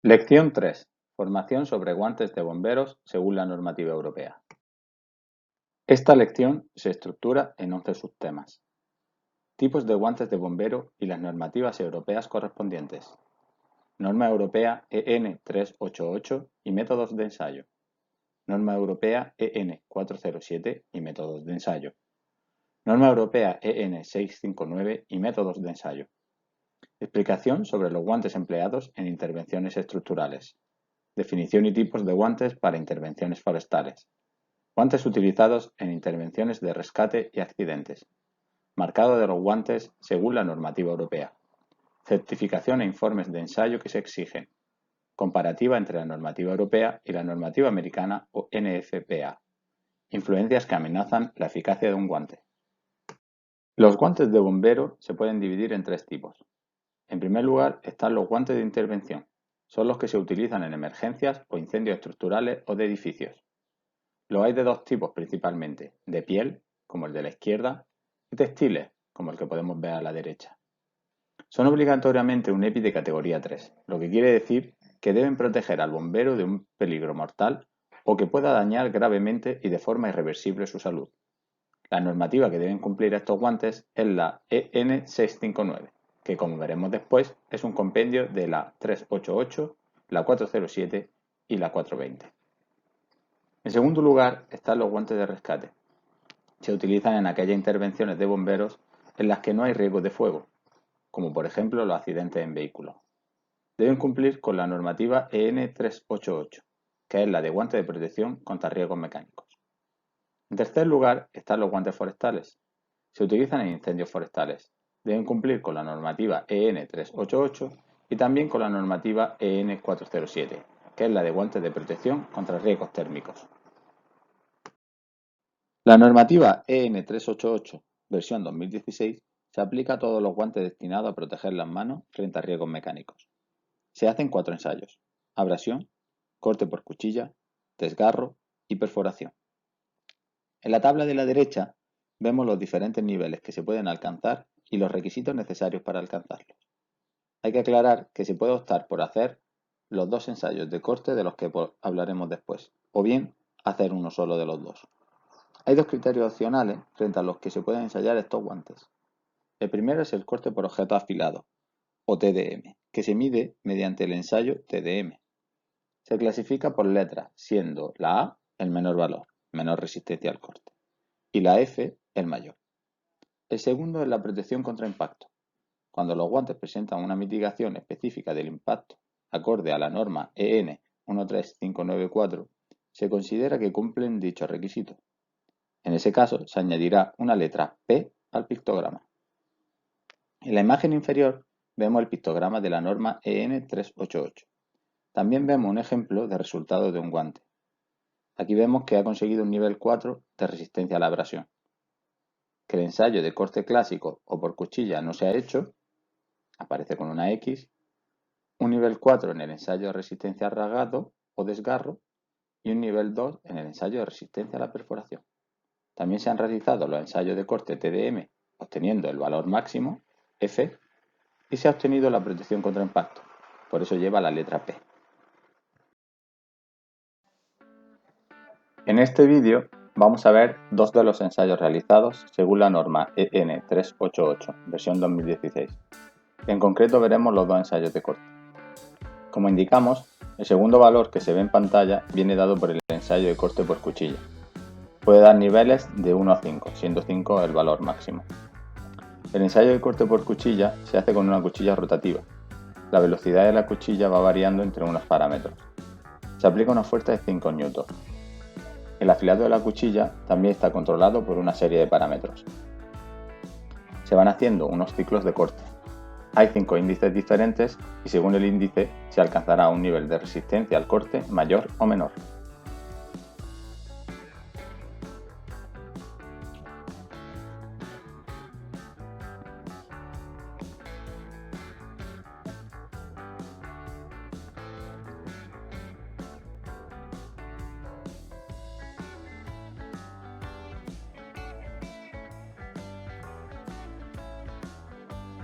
Lección 3. Formación sobre guantes de bomberos según la normativa europea. Esta lección se estructura en 11 subtemas. Tipos de guantes de bombero y las normativas europeas correspondientes. Norma europea EN 388 y métodos de ensayo. Norma europea EN 407 y métodos de ensayo. Norma europea EN 659 y métodos de ensayo. Explicación sobre los guantes empleados en intervenciones estructurales. Definición y tipos de guantes para intervenciones forestales. Guantes utilizados en intervenciones de rescate y accidentes. Marcado de los guantes según la normativa europea. Certificación e informes de ensayo que se exigen. Comparativa entre la normativa europea y la normativa americana o NFPA. Influencias que amenazan la eficacia de un guante. Los guantes de bombero se pueden dividir en tres tipos. En primer lugar están los guantes de intervención. Son los que se utilizan en emergencias o incendios estructurales o de edificios. Los hay de dos tipos principalmente, de piel, como el de la izquierda, y textiles, como el que podemos ver a la derecha. Son obligatoriamente un EPI de categoría 3, lo que quiere decir que deben proteger al bombero de un peligro mortal o que pueda dañar gravemente y de forma irreversible su salud. La normativa que deben cumplir estos guantes es la EN 659, que como veremos después es un compendio de la 388, la 407 y la 420. En segundo lugar están los guantes de rescate. Se utilizan en aquellas intervenciones de bomberos en las que no hay riesgo de fuego, como por ejemplo los accidentes en vehículos. Deben cumplir con la normativa EN 388, que es la de guantes de protección contra riesgos mecánicos. En tercer lugar están los guantes forestales. Se utilizan en incendios forestales. Deben cumplir con la normativa EN 388 y también con la normativa EN 407, que es la de guantes de protección contra riesgos térmicos. La normativa EN 388, versión 2016, se aplica a todos los guantes destinados a proteger las manos frente a riesgos mecánicos. Se hacen 4 ensayos: abrasión, corte por cuchilla, desgarro y perforación. En la tabla de la derecha vemos los diferentes niveles que se pueden alcanzar y los requisitos necesarios para alcanzarlos. Hay que aclarar que se puede optar por hacer los 2 ensayos de corte de los que hablaremos después, o bien hacer uno solo de los dos. Hay 2 criterios opcionales frente a los que se pueden ensayar estos guantes. El primero es el corte por objeto afilado, o TDM, que se mide mediante el ensayo TDM. Se clasifica por letras, siendo la A el menor valor, menor resistencia al corte, y la F el mayor. El segundo es la protección contra impacto. Cuando los guantes presentan una mitigación específica del impacto acorde a la norma EN 13594, se considera que cumplen dicho requisito. En ese caso se añadirá una letra P al pictograma. En la imagen inferior vemos el pictograma de la norma EN 388. También vemos un ejemplo de resultado de un guante. Aquí vemos que ha conseguido un nivel 4 de resistencia a la abrasión. Que el ensayo de corte clásico o por cuchilla no se ha hecho, aparece con una X, un nivel 4 en el ensayo de resistencia a rasgado o desgarro y un nivel 2 en el ensayo de resistencia a la perforación. También se han realizado los ensayos de corte TDM obteniendo el valor máximo, F, y se ha obtenido la protección contra impacto, por eso lleva la letra P. En este vídeo vamos a ver 2 de los ensayos realizados según la norma EN 388, versión 2016. En concreto veremos los 2 ensayos de corte. Como indicamos, el segundo valor que se ve en pantalla viene dado por el ensayo de corte por cuchilla. Puede dar niveles de 1 a 5, siendo 5 el valor máximo. El ensayo de corte por cuchilla se hace con una cuchilla rotativa. La velocidad de la cuchilla va variando entre unos parámetros. Se aplica una fuerza de 5 N. El afilado de la cuchilla también está controlado por una serie de parámetros. Se van haciendo unos ciclos de corte. Hay 5 índices diferentes y según el índice se alcanzará un nivel de resistencia al corte mayor o menor.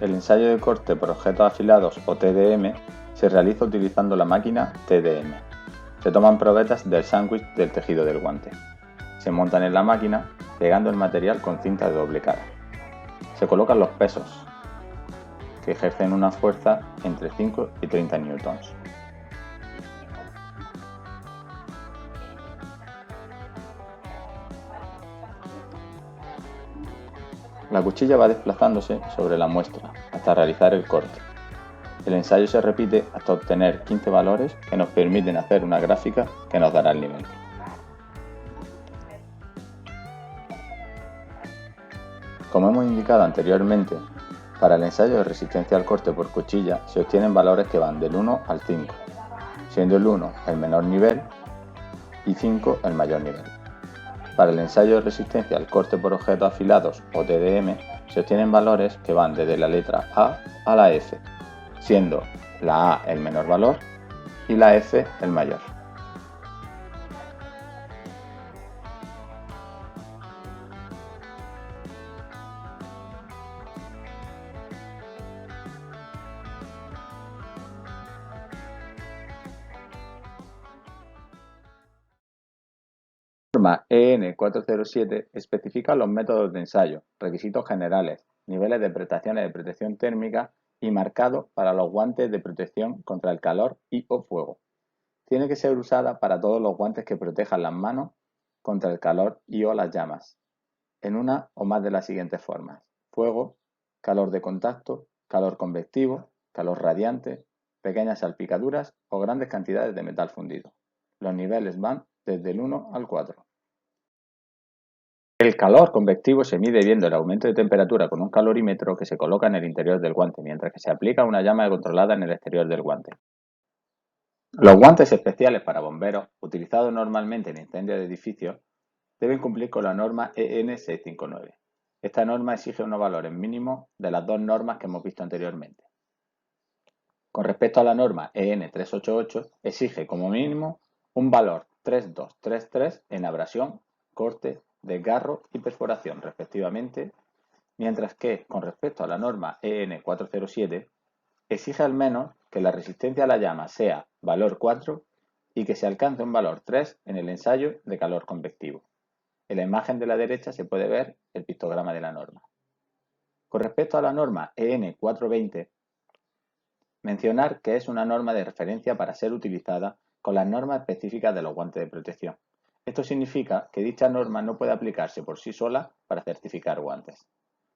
El ensayo de corte por objetos afilados o TDM se realiza utilizando la máquina TDM. Se toman probetas del sándwich del tejido del guante. Se montan en la máquina pegando el material con cinta de doble cara. Se colocan los pesos, que ejercen una fuerza entre 5 y 30 newtons. La cuchilla va desplazándose sobre la muestra hasta realizar el corte. El ensayo se repite hasta obtener 15 valores que nos permiten hacer una gráfica que nos dará el nivel. Como hemos indicado anteriormente, para el ensayo de resistencia al corte por cuchilla se obtienen valores que van del 1 al 5, siendo el 1 el menor nivel y 5 el mayor nivel. Para el ensayo de resistencia al corte por objetos afilados o TDM se obtienen valores que van desde la letra A a la F, siendo la A el menor valor y la F el mayor. La norma EN 407 especifica los métodos de ensayo, requisitos generales, niveles de prestaciones de protección térmica y marcados para los guantes de protección contra el calor y o fuego. Tiene que ser usada para todos los guantes que protejan las manos contra el calor y o las llamas, en una o más de las siguientes formas: fuego, calor de contacto, calor convectivo, calor radiante, pequeñas salpicaduras o grandes cantidades de metal fundido. Los niveles van desde el 1 al 4. El calor convectivo se mide viendo el aumento de temperatura con un calorímetro que se coloca en el interior del guante, mientras que se aplica una llama controlada en el exterior del guante. Los guantes especiales para bomberos, utilizados normalmente en incendios de edificios, deben cumplir con la norma EN 659. Esta norma exige unos valores mínimos de las dos normas que hemos visto anteriormente. Con respecto a la norma EN 388, exige como mínimo un valor 3233 en abrasión, corte, desgarro y perforación, respectivamente, mientras que, con respecto a la norma EN 407, exige al menos que la resistencia a la llama sea valor 4 y que se alcance un valor 3 en el ensayo de calor convectivo. En la imagen de la derecha se puede ver el pictograma de la norma. Con respecto a la norma EN 420, mencionar que es una norma de referencia para ser utilizada con las normas específicas de los guantes de protección. Esto significa que dicha norma no puede aplicarse por sí sola para certificar guantes.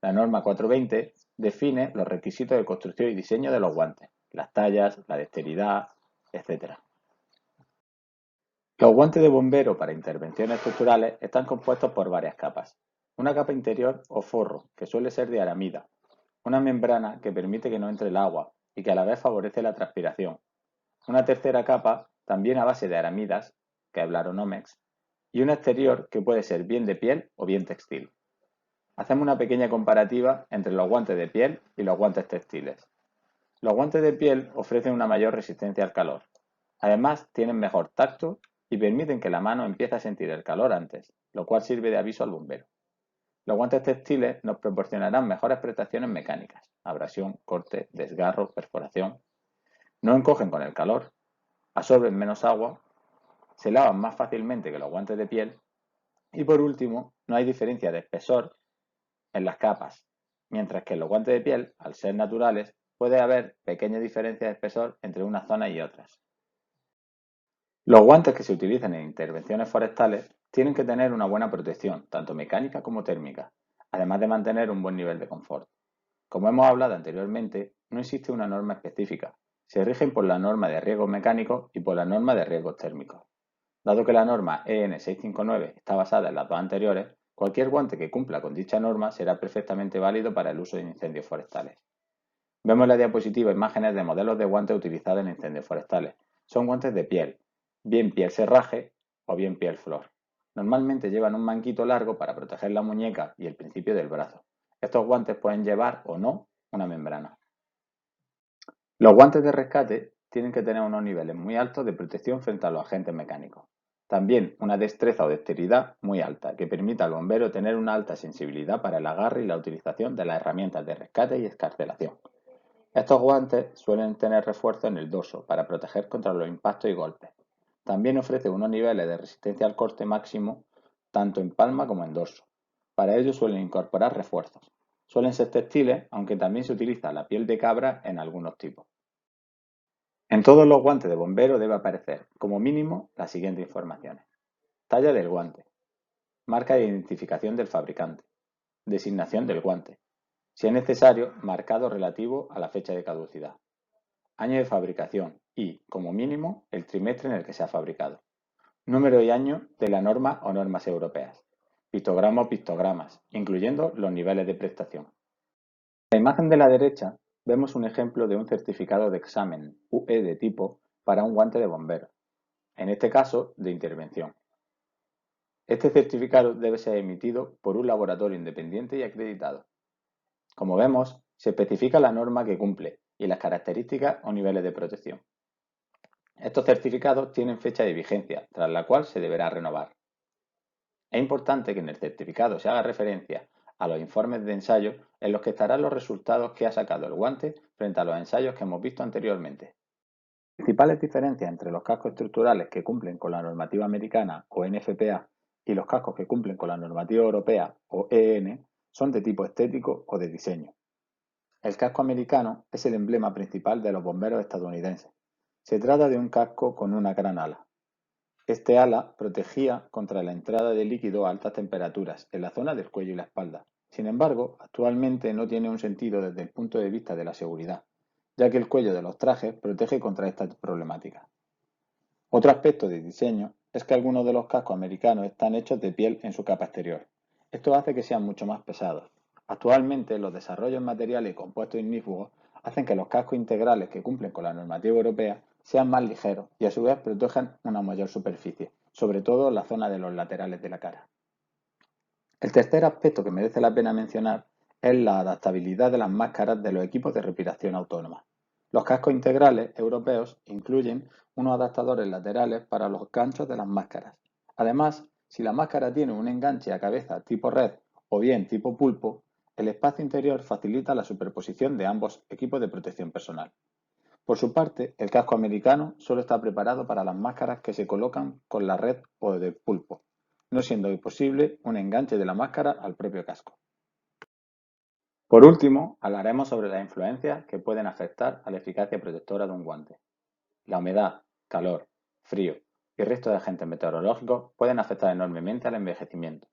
La norma 420 define los requisitos de construcción y diseño de los guantes, las tallas, la dexteridad, etc. Los guantes de bombero para intervenciones estructurales están compuestos por varias capas. Una capa interior o forro, que suele ser de aramida, una membrana que permite que no entre el agua y que a la vez favorece la transpiración, una tercera capa, también a base de aramidas, Kevlar o Nomex, y un exterior que puede ser bien de piel o bien textil. Hacemos una pequeña comparativa entre los guantes de piel y los guantes textiles. Los guantes de piel ofrecen una mayor resistencia al calor. Además, tienen mejor tacto y permiten que la mano empiece a sentir el calor antes, lo cual sirve de aviso al bombero. Los guantes textiles nos proporcionarán mejores prestaciones mecánicas, abrasión, corte, desgarro, perforación. No encogen con el calor, absorben menos agua, se lavan más fácilmente que los guantes de piel y, por último, no hay diferencia de espesor en las capas, mientras que en los guantes de piel, al ser naturales, puede haber pequeñas diferencias de espesor entre unas zonas y otras. Los guantes que se utilizan en intervenciones forestales tienen que tener una buena protección, tanto mecánica como térmica, además de mantener un buen nivel de confort. Como hemos hablado anteriormente, no existe una norma específica, se rigen por la norma de riesgos mecánicos y por la norma de riesgos térmicos. Dado que la norma EN 659 está basada en las dos anteriores, cualquier guante que cumpla con dicha norma será perfectamente válido para el uso en incendios forestales. Vemos en la diapositiva imágenes de modelos de guantes utilizados en incendios forestales. Son guantes de piel, bien piel serraje o bien piel flor. Normalmente llevan un manguito largo para proteger la muñeca y el principio del brazo. Estos guantes pueden llevar o no una membrana. Los guantes de rescate tienen que tener unos niveles muy altos de protección frente a los agentes mecánicos. También una destreza o dexteridad muy alta, que permita al bombero tener una alta sensibilidad para el agarre y la utilización de las herramientas de rescate y excarcelación. Estos guantes suelen tener refuerzos en el dorso para proteger contra los impactos y golpes. También ofrece unos niveles de resistencia al corte máximo tanto en palma como en dorso. Para ello suelen incorporar refuerzos. Suelen ser textiles, aunque también se utiliza la piel de cabra en algunos tipos. En todos los guantes de bombero debe aparecer, como mínimo, las siguientes informaciones. Talla del guante, marca de identificación del fabricante, designación del guante, si es necesario, marcado relativo a la fecha de caducidad, año de fabricación y, como mínimo, el trimestre en el que se ha fabricado, número y año de la norma o normas europeas, pictogramas o pictogramas, incluyendo los niveles de prestación. En la imagen de la derecha vemos un ejemplo de un certificado de examen UE de tipo para un guante de bombero, en este caso de intervención. Este certificado debe ser emitido por un laboratorio independiente y acreditado. Como vemos, se especifica la norma que cumple y las características o niveles de protección. Estos certificados tienen fecha de vigencia, tras la cual se deberá renovar. Es importante que en el certificado se haga referencia a los informes de ensayo en los que estarán los resultados que ha sacado el guante frente a los ensayos que hemos visto anteriormente. Las principales diferencias entre los cascos estructurales que cumplen con la normativa americana o NFPA y los cascos que cumplen con la normativa europea o EN son de tipo estético o de diseño. El casco americano es el emblema principal de los bomberos estadounidenses. Se trata de un casco con una gran ala. Este ala protegía contra la entrada de líquido a altas temperaturas en la zona del cuello y la espalda. Sin embargo, actualmente no tiene un sentido desde el punto de vista de la seguridad, ya que el cuello de los trajes protege contra esta problemática. Otro aspecto de diseño es que algunos de los cascos americanos están hechos de piel en su capa exterior. Esto hace que sean mucho más pesados. Actualmente, los desarrollos en materiales y compuestos ignífugos hacen que los cascos integrales que cumplen con la normativa europea sean más ligeros y a su vez protejan una mayor superficie, sobre todo en la zona de los laterales de la cara. El tercer aspecto que merece la pena mencionar es la adaptabilidad de las máscaras de los equipos de respiración autónoma. Los cascos integrales europeos incluyen unos adaptadores laterales para los ganchos de las máscaras. Además, si la máscara tiene un enganche a cabeza tipo red o bien tipo pulpo, el espacio interior facilita la superposición de ambos equipos de protección personal. Por su parte, el casco americano solo está preparado para las máscaras que se colocan con la red o de pulpo, no siendo posible un enganche de la máscara al propio casco. Por último, hablaremos sobre las influencias que pueden afectar a la eficacia protectora de un guante. La humedad, calor, frío y el resto de agentes meteorológicos pueden afectar enormemente al envejecimiento.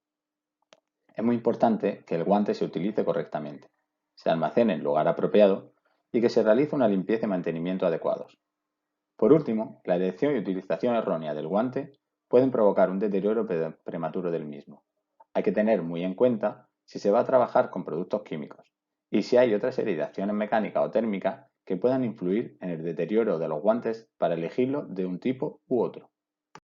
Es muy importante que el guante se utilice correctamente, se almacene en lugar apropiado y que se realice una limpieza y mantenimiento adecuados. Por último, la elección y utilización errónea del guante pueden provocar un deterioro prematuro del mismo. Hay que tener muy en cuenta si se va a trabajar con productos químicos y si hay otra serie de acciones mecánicas o térmicas que puedan influir en el deterioro de los guantes para elegirlo de un tipo u otro.